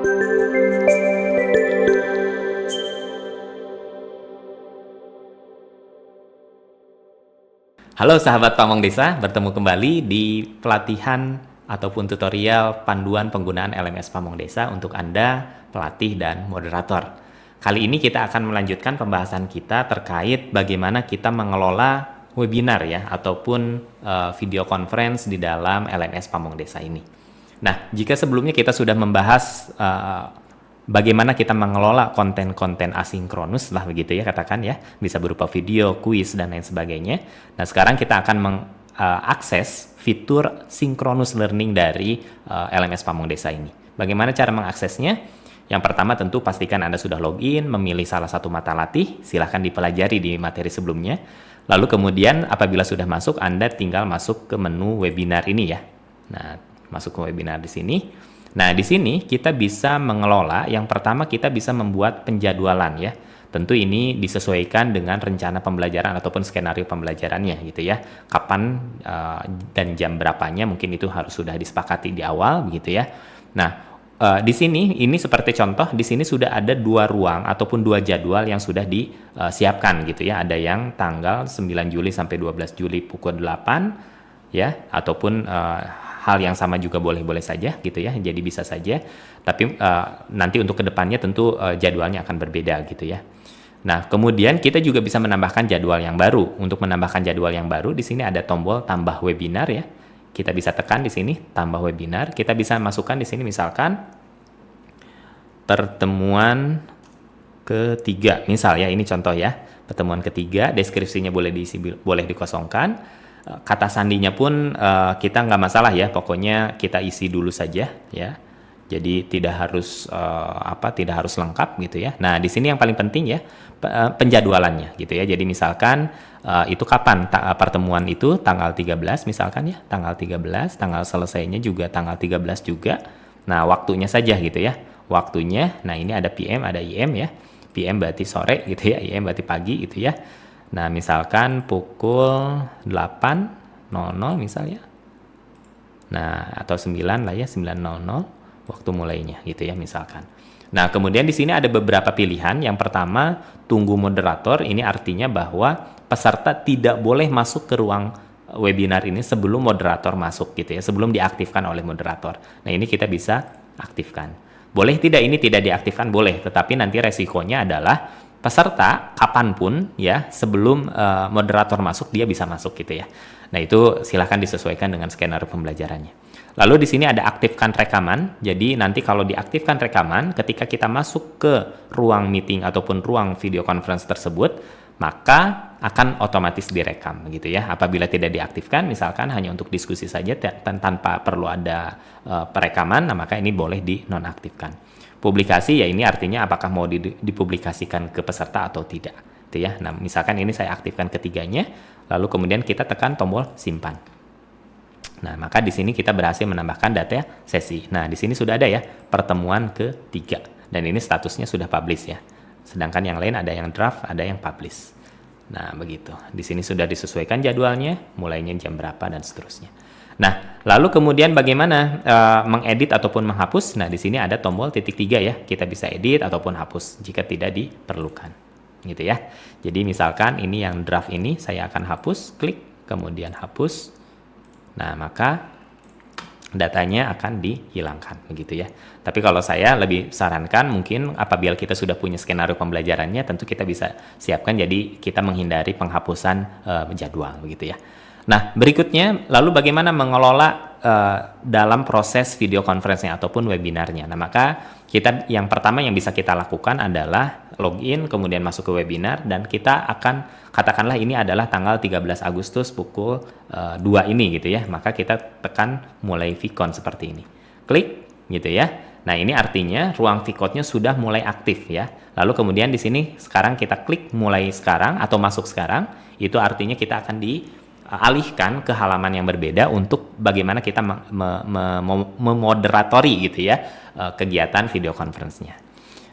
Halo sahabat Pamong Desa, bertemu kembali di pelatihan ataupun tutorial panduan penggunaan LMS Pamong Desa untuk Anda, pelatih dan moderator. Kali ini kita akan melanjutkan pembahasan kita terkait bagaimana kita mengelola webinar ya, ataupun video conference di dalam LMS Pamong Desa ini. Nah, jika sebelumnya kita sudah membahas bagaimana kita mengelola konten-konten asinkronus lah begitu ya, katakan ya, bisa berupa video, kuis, dan lain sebagainya. Nah, sekarang kita akan mengakses fitur synchronous learning dari LMS Pamong Desa ini. Bagaimana cara mengaksesnya? Yang pertama tentu pastikan Anda sudah login, memilih salah satu mata latih, silahkan dipelajari di materi sebelumnya. Lalu kemudian apabila sudah masuk, Anda tinggal masuk ke menu webinar ini ya. Nah, masuk ke webinar di sini. Nah, di sini kita bisa mengelola, yang pertama kita bisa membuat penjadwalan ya. Tentu ini disesuaikan dengan rencana pembelajaran ataupun skenario pembelajarannya gitu ya. Kapan dan jam berapanya mungkin itu harus sudah disepakati di awal begitu ya. Nah, di sini ini seperti contoh, di sini sudah ada 2 ruang ataupun 2 jadwal yang sudah disiapkan gitu ya. Ada yang tanggal 9 Juli sampai 12 Juli pukul 8 ya, ataupun hal yang sama juga boleh-boleh saja gitu ya, jadi bisa saja, tapi nanti untuk kedepannya tentu jadwalnya akan berbeda gitu ya. Nah, kemudian kita juga bisa menambahkan jadwal yang baru. Untuk menambahkan jadwal yang baru, di sini ada tombol tambah webinar ya. Kita bisa tekan di sini tambah webinar. Kita bisa masukkan di sini misalkan pertemuan ketiga, misal ya, ini contoh ya, pertemuan ketiga, deskripsinya boleh diisi, boleh dikosongkan. Kata sandinya pun kita nggak masalah ya, pokoknya kita isi dulu saja ya. Jadi tidak harus tidak harus lengkap gitu ya. Nah, di sini yang paling penting ya penjadwalannya gitu ya. Jadi misalkan itu kapan pertemuan itu, tanggal 13 misalkan ya, tanggal 13, tanggal selesainya juga tanggal 13 juga. Nah, waktunya saja gitu ya. Waktunya, nah ini ada PM, ada IM ya. PM berarti sore gitu ya, IM berarti pagi gitu ya. Nah, misalkan pukul 8.00 misalnya. Nah, atau 9 lah ya, 9.00 waktu mulainya gitu ya misalkan. Nah, kemudian di sini ada beberapa pilihan. Yang pertama, tunggu moderator. Ini artinya bahwa peserta tidak boleh masuk ke ruang webinar ini sebelum moderator masuk gitu ya, sebelum diaktifkan oleh moderator. Nah, ini kita bisa aktifkan. Boleh tidak ini tidak diaktifkan? Boleh, tetapi nanti resikonya adalah peserta kapanpun ya, sebelum moderator masuk dia bisa masuk gitu ya. Nah, itu silahkan disesuaikan dengan skenario pembelajarannya. Lalu di sini ada aktifkan rekaman. Jadi nanti kalau diaktifkan rekaman, ketika kita masuk ke ruang meeting ataupun ruang video conference tersebut, maka akan otomatis direkam gitu ya. Apabila tidak diaktifkan, misalkan hanya untuk diskusi saja tanpa perlu ada perekaman, nah maka ini boleh dinonaktifkan. Publikasi ya, ini artinya apakah mau dipublikasikan ke peserta atau tidak gitu ya. Nah, misalkan ini saya aktifkan ketiganya, lalu kemudian kita tekan tombol simpan. Nah, maka di sini kita berhasil menambahkan data sesi. Nah, di sini sudah ada ya pertemuan ketiga, dan ini statusnya sudah publish ya. Sedangkan yang lain ada yang draft, ada yang publish. Nah, begitu. Di sini sudah disesuaikan jadwalnya, mulainya jam berapa dan seterusnya. Nah, lalu kemudian bagaimana mengedit ataupun menghapus? Nah, di sini ada tombol titik 3 ya. Kita bisa edit ataupun hapus jika tidak diperlukan. Gitu ya. Jadi misalkan ini yang draft ini saya akan hapus, klik kemudian hapus. Nah, maka datanya akan dihilangkan begitu ya. Tapi kalau saya lebih sarankan, mungkin apabila kita sudah punya skenario pembelajarannya, tentu kita bisa siapkan jadi kita menghindari penghapusan jadwal begitu ya. Nah, berikutnya lalu bagaimana mengelola dalam proses video conference-nya ataupun webinarnya. Nah, maka kita yang pertama yang bisa kita lakukan adalah login, kemudian masuk ke webinar, dan kita akan katakanlah ini adalah tanggal 13 Agustus pukul 2 ini gitu ya. Maka kita tekan mulai Vicon seperti ini. Klik gitu ya. Nah, ini artinya ruang Vicon-nya sudah mulai aktif ya. Lalu kemudian di sini sekarang kita klik mulai sekarang atau masuk sekarang, itu artinya kita akan dialihkan ke halaman yang berbeda untuk bagaimana kita memoderatori gitu ya kegiatan video conference-nya.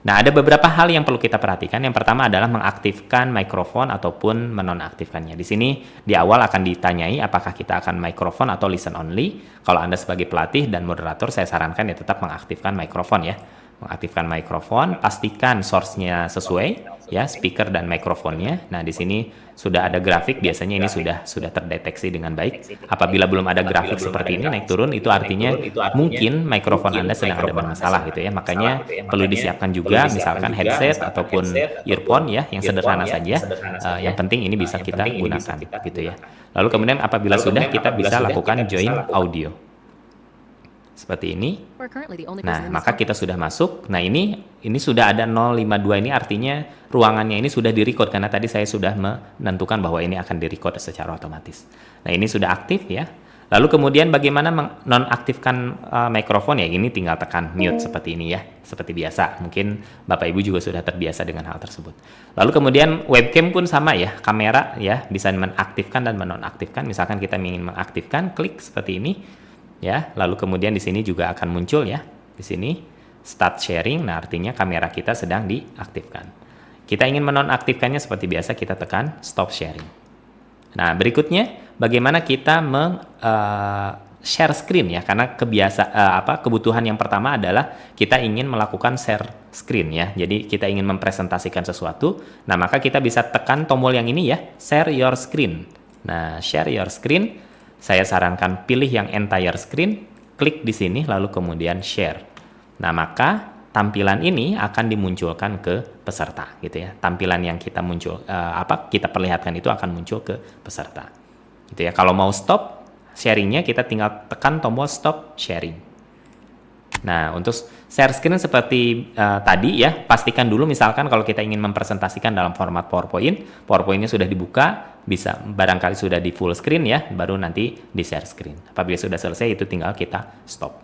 Nah, ada beberapa hal yang perlu kita perhatikan. Yang pertama adalah mengaktifkan mikrofon ataupun menonaktifkannya. Di sini di awal akan ditanyai apakah kita akan mikrofon atau listen only. Kalau Anda sebagai pelatih dan moderator, saya sarankan ya tetap mengaktifkan mikrofon ya. Mengaktifkan mikrofon, pastikan source-nya sesuai ya, speaker dan mikrofonnya. Nah, di sini sudah ada grafik, biasanya ini sudah terdeteksi dengan baik. Apabila belum ada grafik seperti ini naik turun, itu artinya mungkin mikrofon Anda sedang ada bermasalah gitu ya. Makanya perlu disiapkan juga misalkan headset ataupun earphone ya, yang sederhana saja. Yang penting ini bisa kita gunakan gitu ya. Lalu kemudian apabila sudah, kita bisa lakukan join audio. Seperti ini. Nah, maka kita sudah masuk. Nah, ini sudah ada 052, ini artinya ruangannya ini sudah di-record karena tadi saya sudah menentukan bahwa ini akan di-record secara otomatis. Nah, ini sudah aktif ya. Lalu kemudian bagaimana menonaktifkan mikrofon ya? Ini tinggal tekan mute seperti ini ya, seperti biasa. Mungkin Bapak Ibu juga sudah terbiasa dengan hal tersebut. Lalu kemudian webcam pun sama ya, kamera ya, bisa menaktifkan dan menonaktifkan. Misalkan kita ingin mengaktifkan, klik seperti ini. Ya, lalu kemudian di sini juga akan muncul ya, di sini start sharing, nah artinya kamera kita sedang diaktifkan. Kita ingin menonaktifkannya seperti biasa, kita tekan stop sharing. Nah, berikutnya bagaimana kita share screen ya, karena kebutuhan yang pertama adalah kita ingin melakukan share screen ya. Jadi kita ingin mempresentasikan sesuatu. Nah, maka kita bisa tekan tombol yang ini ya, share your screen. Nah, share your screen. Saya sarankan pilih yang entire screen, klik di sini lalu kemudian share. Nah, maka tampilan ini akan dimunculkan ke peserta gitu ya. Tampilan yang kita kita perlihatkan itu akan muncul ke peserta. Gitu ya. Kalau mau stop sharingnya, kita tinggal tekan tombol stop sharing. Nah, untuk share screen seperti tadi ya, pastikan dulu misalkan kalau kita ingin mempresentasikan dalam format PowerPoint, PowerPoint-nya sudah dibuka, bisa barangkali sudah di full screen ya, baru nanti di share screen. Apabila sudah selesai itu tinggal kita stop.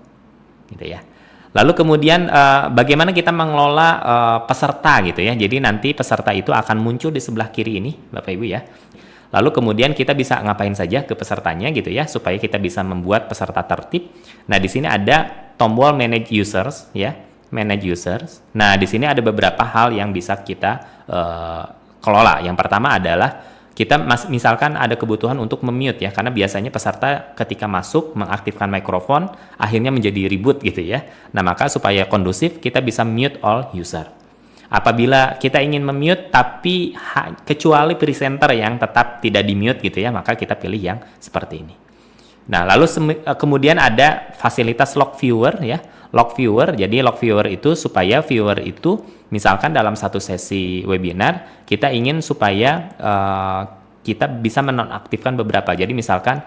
Gitu ya. Lalu kemudian bagaimana kita mengelola peserta gitu ya. Jadi nanti peserta itu akan muncul di sebelah kiri ini, Bapak Ibu ya. Lalu kemudian kita bisa ngapain saja ke pesertanya gitu ya, supaya kita bisa membuat peserta tertib. Nah, di sini ada tombol manage users ya, manage users. Nah, di sini ada beberapa hal yang bisa kita kelola. Yang pertama adalah kita misalkan ada kebutuhan untuk memute ya, karena biasanya peserta ketika masuk mengaktifkan mikrofon akhirnya menjadi ribut gitu ya. Nah, maka supaya kondusif kita bisa mute all user. Apabila kita ingin memute tapi kecuali presenter yang tetap tidak di mute gitu ya, maka kita pilih yang seperti ini. Nah, lalu kemudian ada fasilitas log viewer ya. Log viewer, jadi log viewer itu supaya viewer itu misalkan dalam satu sesi webinar kita ingin supaya kita bisa menonaktifkan beberapa. Jadi misalkan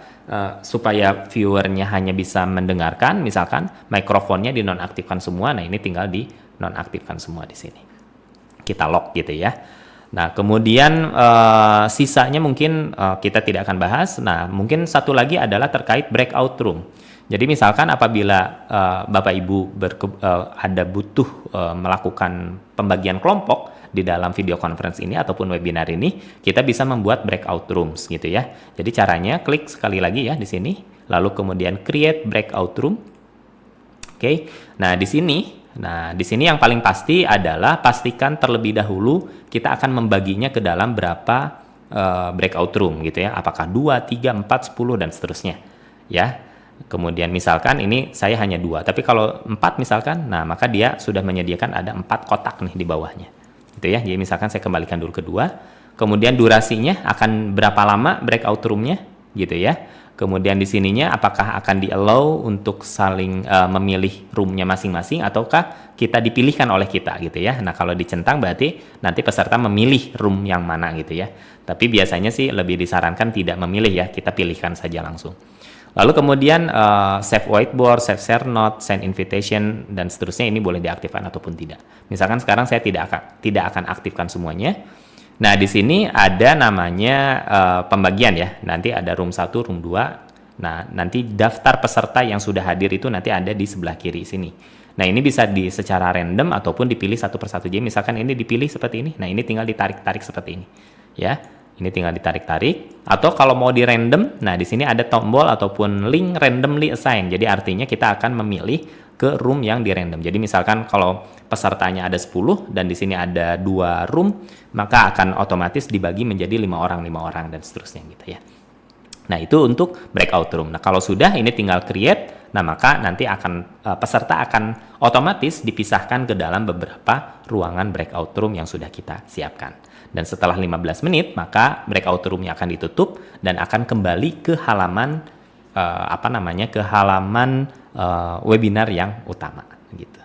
supaya viewernya hanya bisa mendengarkan, misalkan mikrofonnya dinonaktifkan semua. Nah, ini tinggal dinonaktifkan semua di sini. Kita lock gitu ya. Nah, kemudian sisanya mungkin kita tidak akan bahas. Nah, mungkin satu lagi adalah terkait breakout room. Jadi misalkan apabila Bapak Ibu ada butuh melakukan pembagian kelompok di dalam video conference ini ataupun webinar ini, kita bisa membuat breakout rooms gitu ya. Jadi caranya klik sekali lagi ya di sini, lalu kemudian create breakout room. Oke. Nah, di sini yang paling pasti adalah pastikan terlebih dahulu kita akan membaginya ke dalam berapa breakout room gitu ya. Apakah 2, 3, 4, 10 dan seterusnya. Ya. Kemudian misalkan ini saya hanya 2, tapi kalau 4 misalkan, nah maka dia sudah menyediakan ada 4 kotak nih di bawahnya. Gitu ya. Jadi misalkan saya kembalikan dulu ke 2. Kemudian durasinya akan berapa lama breakout room-nya gitu ya. Kemudian di sininya apakah akan di-allow untuk saling memilih room-nya masing-masing ataukah kita dipilihkan oleh kita gitu ya. Nah, kalau dicentang berarti nanti peserta memilih room yang mana gitu ya. Tapi biasanya sih lebih disarankan tidak memilih ya, kita pilihkan saja langsung. Lalu kemudian save whiteboard, save share note, send invitation dan seterusnya ini boleh diaktifkan ataupun tidak. Misalkan sekarang saya tidak akan aktifkan semuanya. Nah, di sini ada namanya pembagian ya. Nanti ada room 1, room 2. Nah, nanti daftar peserta yang sudah hadir itu nanti ada di sebelah kiri sini. Nah, ini bisa secara random ataupun dipilih satu persatu. Jadi misalkan ini dipilih seperti ini. Nah, ini tinggal ditarik-tarik seperti ini. Ya. Ini tinggal ditarik-tarik, atau kalau mau di random, nah di sini ada tombol ataupun link randomly assign. Jadi artinya kita akan memilih ke room yang di random. Jadi misalkan kalau pesertanya ada 10 dan di sini ada 2 room, maka akan otomatis dibagi menjadi 5 orang dan seterusnya gitu ya. Nah, itu untuk breakout room. Nah, kalau sudah ini tinggal create, nah maka nanti peserta akan otomatis dipisahkan ke dalam beberapa ruangan breakout room yang sudah kita siapkan. Dan setelah 15 menit, maka breakout room-nya akan ditutup dan akan kembali ke halaman webinar yang utama gitu.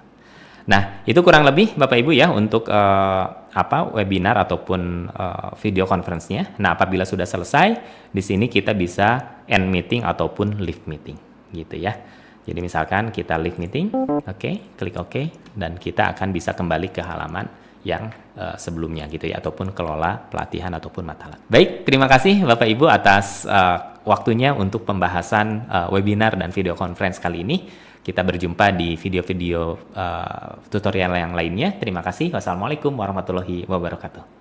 Nah, itu kurang lebih Bapak Ibu ya untuk webinar ataupun video conference-nya. Nah, apabila sudah selesai, di sini kita bisa end meeting ataupun leave meeting gitu ya. Jadi misalkan kita leave meeting, klik OK, dan kita akan bisa kembali ke halaman yang sebelumnya gitu ya, ataupun kelola pelatihan ataupun mata. Baik, terima kasih Bapak Ibu atas waktunya untuk pembahasan webinar dan video conference kali ini. Kita berjumpa di video-video tutorial yang lainnya. Terima kasih. Wassalamualaikum warahmatullahi wabarakatuh.